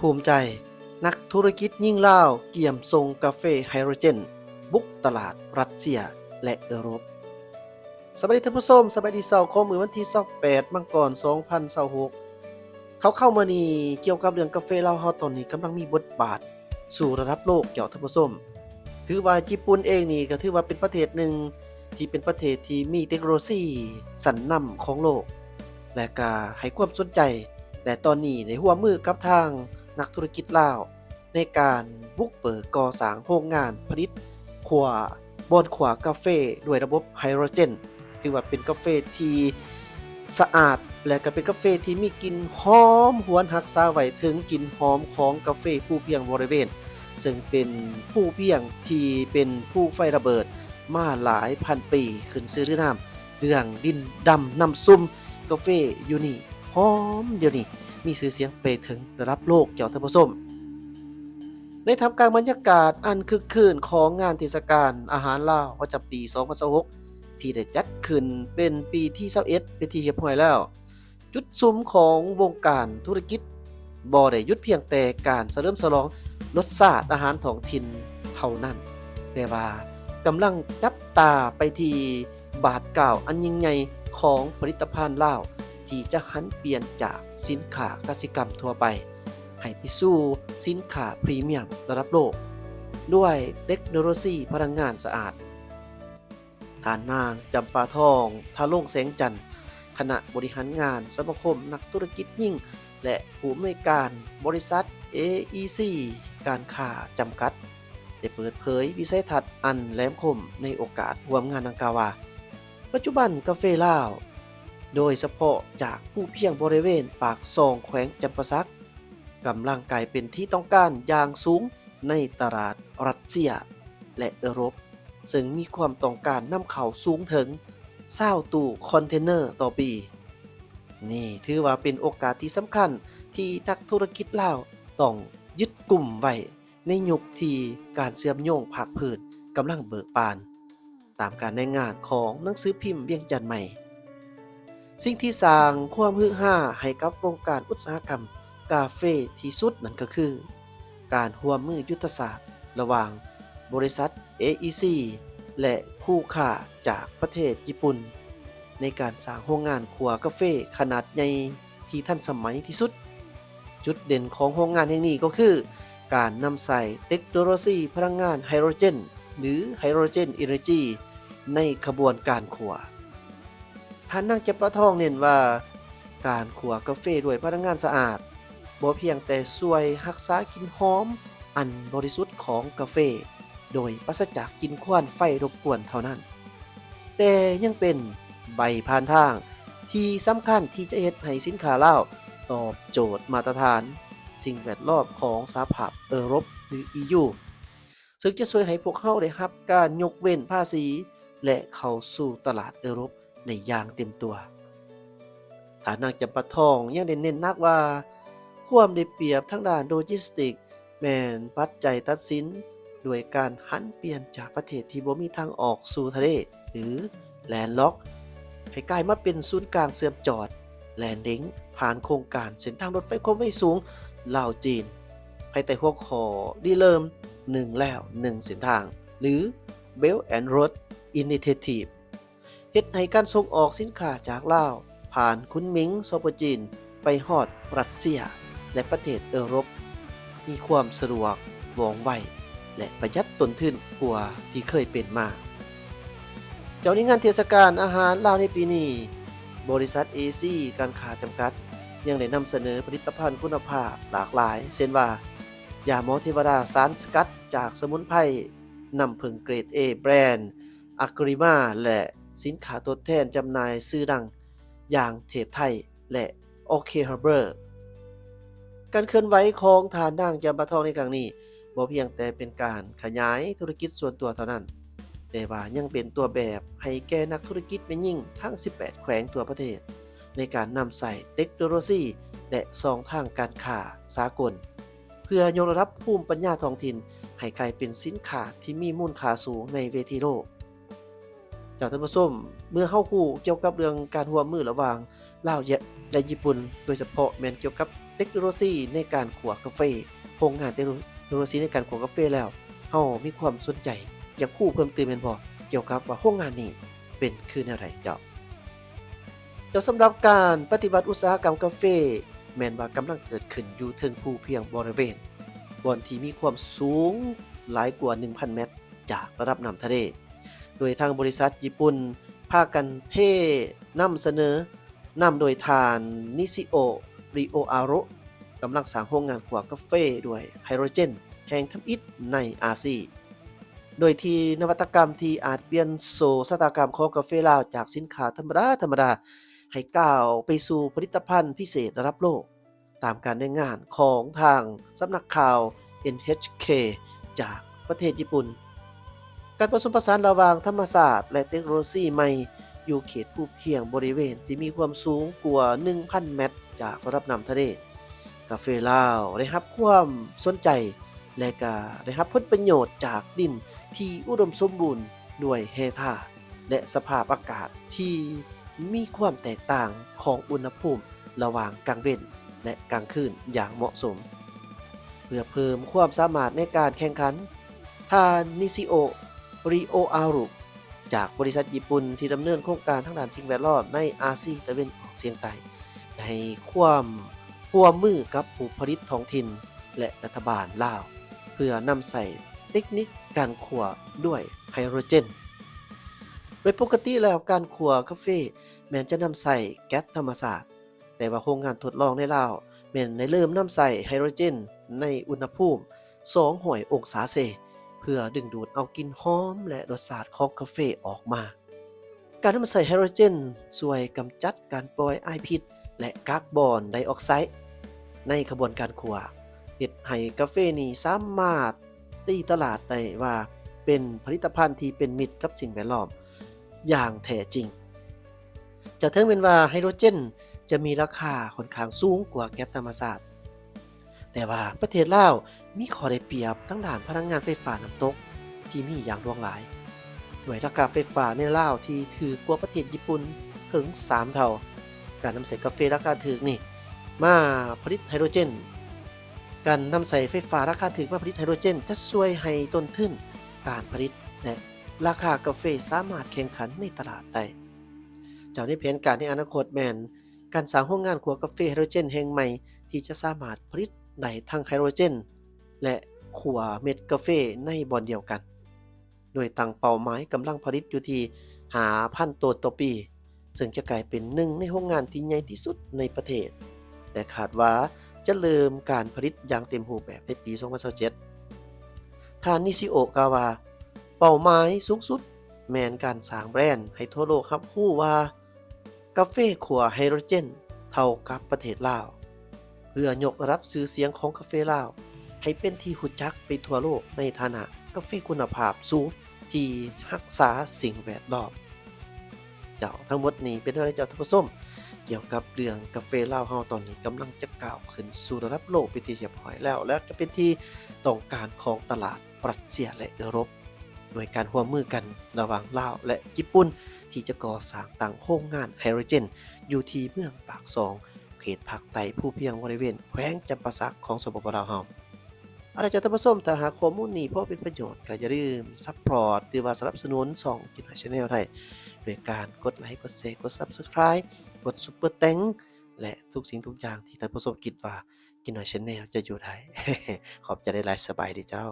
ภูมิใจนักธุรกิจยิ่งลาวเกี่ยมส่งกาแฟไฮโดรเจนบุกตลาดรัสเซียและยุโรปสวัสดีท่านผู้ชมสวัสดีเสาร์ของมื้อวันที่28มังกร2026เข้ามานี่เกี่ยวกับเรื่องกาแฟลาวเฮาตอนนี้กำลังมีบทบาทสู่ระดับโลกเจ้าท่านผู้ชมถือว่าญี่ปุ่นเองนี่ก็ถือว่าเป็นประเทศหนึ่งที่เป็นประเทศที่มีเทคโนโลยีชั้นนำของโลกและก็ให้ความสนใจและตอนนี้ได้ร่วมมือกับทางนักธุรกิจลาวในการบุกเปิดก่อสร้างโรงงานผลิตขัวบอนขัวกาแฟด้วยระบบไฮโดรเจนถือว่าเป็นกาแฟที่สะอาดและก็เป็นกาแฟที่มีกลิ่นหอมหวนรักษาไว้ถึงกลิ่นหอมของกาแฟภูเพียงบริเวณซึ่งเป็นภูเพียงที่เป็นภูไฟระเบิดมาหลายพันปีขึ้นชื่อเรื่องดินดำน้ำซุ่มกาแฟอยู่นี่หอมเดี๋ยวนี้มีชื่อเสียงไปถึงระดับโลกเจ้าท่านผู้ชมในท่ามกลางบรรยากาศอันคึกคืนของงานเทศกาลอาหารลาวประจำปี2026ที่ได้จัดขึ้นเป็นปีที่21เป็นที่เรียบร้อยแล้วจุดซุ้มของวงการธุรกิจบ่ได้หยุดเพียงแต่การเฉลิมฉลองรสชาติอาหารท้องถิ่นเท่านั้นแต่ว่ากำลังจับตาไปที่บาทกล่าวอันยิ่งใหญ่ของผลิตภัณฑ์ลาวที่จะหันเปลี่ยนจากสินค้ากสิกรรมทั่วไปให้ไปสู่สินค้าพรีเมียมระดับโลกด้วยเทคโนโลยีพลังงานสะอาดท่านนางจำปาทองทะลงแสงจันทร์คณะบริหารงานสมาคมนักธุรกิจยิ่งและผู้อำนวยการบริษัท AEC การค้าจำกัดได้เปิดเผยวิสัยทัศน์อันแหลมคมในโอกาสร่วมงานดังกล่าวว่าปัจจุบันกาแฟลาวโดยเฉพาะจากผู้เพียงบริเวณปากซองแขวงจำปาสักกำลังกลายเป็นที่ต้องการอย่างสูงในตลาดรัสเซียและยุโรปซึ่งมีความต้องการนำเข้าสูงถึง20ตู้คอนเทนเนอร์ต่อปีนี่ถือว่าเป็นโอกาสที่สำคัญที่นักธุรกิจลาวต้องยึดกลุ่มไว้ในยุคที่การเชื่อมโยงภาคพื้นกำลังเบิกบานตามการรายงานของหนังสือพิมพ์เวียงจันทน์ใหม่สิ่งที่สร้างความฮือฮาให้กับวงการอุตสาหกรรมกาแฟที่สุดนั่นก็คือการร่วมมือยุทธศาสตร์ระหว่างบริษัท AEC และคู่ค้าจากประเทศญี่ปุ่นในการสร้างโรงงานขัวกาแฟขนาดใหญ่ที่ทันสมัยที่สุดจุดเด่นของโรงงานแห่งนี้ก็คือการนำใส่เทคโนโลยีพลังงานไฮโดรเจนหรือไฮโดรเจนเอเนอร์จีในขบวนการขัวท่านนางจำปาทองเน้นว่าการขัวกาแฟด้วยพลังงานสะอาดบ่เพียงแต่ช่วยรักษากลิ่นหอมอันบริสุทธิ์ของกาแฟโดยปราศจากกลิ่นควันไฟรบกวนเท่านั้นแต่ยังเป็นใบผ่านทางที่สำคัญที่จะเฮ็ดให้สินค้าลาวตอบโจทย์มาตรฐานสิ่งแวดล้อมของสหภาพยุโรปหรือ EU ซึ่งจะช่วยให้พวกเขาได้รับการยกเว้นภาษีและเข้าสู่ตลาดยุโรปในอย่างเต็มตัวฐานนางจำปาทองยังได้เน้นหนักว่าความได้เปรียบทางด้านโลจิสติกแม่นปัจจัยตัดสินด้วยการหันเปลี่ยนจากประเทศที่บ่มีทางออกสู่ทะเลหรือแลนด์ล็อกให้กลายมาเป็นศูนย์กลางเชื่อมจอดแลนดิ้งผ่านโครงการเส้นทางรถไฟความเร็วสูงลาวจีนภายใต้หัวข้อริเริ่ม1แล้ว1เส้นทางหรือ Belt and Road Initiative เฮ็ดให้การส่งออกสินค้าจากลาวผ่านคุนหมิงโซโปจีนไปฮอดรัสเซียและประเทศยุโรปมีความสะดวกว่องไวและประหยัดต้นทุนกว่าที่เคยเป็นมาเจ้านี้งานเทศกาลอาหารลาวในปีนี้บริษัท AC การค้าจำกัดยังได้นำเสนอผลิตภัณฑ์คุณภาพหลากหลายเช่นว่ายาหมอเทวดาสารสกัดจากสมุนไพรน้ำผึ้งเกรด A แบรนด์อะกริมาและสินค้าตัวแทนจำหน่ายชื่อดังอย่างเทพไทยและโอเคฮาร์เบอร์การเคลื่อนไหวของฐานนางจำปาทองในครั้งนี้บ่เพียงแต่เป็นการขยายธุรกิจส่วนตัวเท่านั้นแต่ว่ายังเป็นตัวแบบให้แก่นักธุรกิจแม่ยิ่งทั้ง18แขวงทั่วประเทศในการนำใส่เทคโนโลยีและช่องทางการค้าสากลเพื่อยกระดับภูมิปัญญาท้องถิ่นให้กลายเป็นสินค้าที่มีมูลค่าสูงในเวทีโลกจากท่านผู้ชมเมื่อเฮาฮู้เกี่ยวกับเรื่องการร่วมมือระหว่าง ลาวและญี่ปุ่นโดยเฉพาะแม่นเกี่ยวกับเทคโนโลยีในการขัวกาแฟโรงงานเทคโนโลยีในการขัวกาแฟแล้วเฮามีความสนใจอยากรู้เพิ่มเติมแม่นบ่เกี่ยวกับว่าโรงงานนี้เป็นคือแนวใดเจ้าสำหรับการปฏิวัติอุตสาหกรรมกาแฟแม่นว่ากำลังเกิดขึ้นอยู่เทิงภูเพียงบริเวณบ่อนที่มีความสูงหลายกว่า 1,000 เมตรจากระดับน้ำทะเล โดยทางบริษัทญี่ปุ่นพากันเทนำเสนอนำโดยทานนิซิโอริโออาโรกำลังสร้างโรงงานขัวกาแฟด้วยไฮโดรเจนแห่งทำอิฐในอาซีโดยที่นวัตกรรมที่อาจเปลี่ยนโซชะตากรรมของกาแฟลาวจากสินค้าธรรมดาให้ก้าวไปสู่ผลิตภัณฑ์พิเศษระดับโลกตามการรายงานของทางสำนักข่าว NHK จากประเทศญี่ปุ่น การผสมผสานระหว่างธรรมศาสตร์และเทคโนโลยีใหม่อยู่เขตภูเพียงบริเวณที่มีความสูงกว่า 1,000 เมตรจากระดับน้ำทะเลกาแฟลาวได้รับความสนใจและก็ได้รับผลประโยชน์จากดินที่อุดมสมบูรณ์ด้วยแร่ธาตุและสภาพอากาศที่มีความแตกต่างของอุณหภูมิระหว่างกลางวันและกลางคืนอย่างเหมาะสมเพื่อเพิ่มความสามารถในการแข่งขันทานนิซิโอริโออารุจากบริษัทญี่ปุ่นที่ดำเนินโครงการทางด้านสิ่งแวดล้อมในอาเซียนตะวันออกเฉียงใต้ในความร่วมมือกับผู้ผลิตท้องถิ่นและรัฐบาลลาวเพื่อนำใส่เทคนิคการขั่วด้วยไฮโดรเจนโดยปกติแล้วการขั่วกาแฟแม้นจะนำใส่แก๊สธรรมชาติแต่ว่าโครงงานทดลองในลาวแม้นได้เริ่มนำใส่ไฮโดรเจนในอุณหภูมิ200องศาเซเพื่อดึงดูดเอากลิ่นหอมและรสชาติของกาแฟออกมาการนำใส่ไฮโดรเจนช่วยกำจัดการปล่อยไอพิษและคาร์บอนไดออกไซด์ในกระบวนการขั่วเฮ็ดให้กาแฟนี้สามารถตีตลาดได้ว่าเป็นผลิตภัณฑ์ที่เป็นมิตรกับสิ่งแวดล้อมอย่างแท้จริงจะถึงเป็นว่าไฮโดรเจนจะมีราคาค่อนข้างสูงกว่าแก๊สธรรมชาติแต่ว่าประเทศลาวมีข้อได้เปรียบทางด้านพลังงานไฟฟ้าน้ำตกที่มีอย่างหลวงหลายด้วยราคาไฟฟ้าในลาวที่ถูกกว่าประเทศญี่ปุ่นถึง3เท่าการนำใส่กาแฟราคาถูกนี่มาผลิตไฮโดรเจนการนำใส่ไฟฟ้าราคาถูกมาผลิตไฮโดรเจนจะช่วยให้ต้นทุนการผลิตและราคากาแฟสามารถแข่งขันในตลาดได้จากในแผนการในอนาคตแม่นการสร้างโรงงานขัวกาแฟไฮโดรเจนแห่งใหม่ที่จะสามารถผลิตได้ทั้งไฮโดรเจนและขัวเม็ดกาแฟในบ่อนเดียวกันโดยตั้งเป้าหมายกำลังผลิตอยู่ที่5,000ตัวต่อปีซึ่งจะกลายเป็นหนึ่งในโรงงานที่ใหญ่ที่สุดในประเทศและคาดว่าจะเริ่มการผลิตอย่างเต็มรูปแบบในปี 2027ทานนิชิโอะกล่าวว่าเป้าหมายสูงสุดแม่นการสร้างแบรนด์ให้ทั่วโลกรับรู้ว่ากาแฟขั่วไฮโดรเจนเท่ากับประเทศลาวเพื่อยกระดับชื่อเสียงของกาแฟลาวให้เป็นที่รู้จักไปทั่วโลกในฐานะกาแฟคุณภาพสูงที่รักษาสิ่งแวดล้อมเจ้าทั้งหมดนี้เป็นอะไรเจ้าท่านผู้ชมเกี่ยวกับเรื่องกาแฟลาวเฮาตอนนี้กำลังจะก้าวขึ้นสู่ระดับโลกเป็นที่เรียบร้อยแล้วและก็เป็นที่ต้องการของตลาดรัสเซียและยุโรปโดยการร่วมมือกันระหว่างลาวและญี่ปุ่นที่จะก่อสร้างตั้งโรงงานไฮโดรเจนอยู่ที่เมืองปากซองเขตภาคใต้ภูเพียงบริเวณแขวงจำปาสักของสปปลาวเฮาอะไรจะท่านผู้ชมถ้าหากข้อมูลนี้พอเป็นประโยชน์ก็อย่าลืมซัพพอร์ตหรือว่าสนับสนุนช่องกินหอย Channel ได้ด้วยการกดไลค์กดแชร์กด Subscribe กดซุปเปอร์แตงและทุกสิ่งทุกอย่างที่ท่านผู้ชมคิดว่ากินหอย Channel จะอยู่ได้ ขอบใจหลายๆสบายดีเจ้า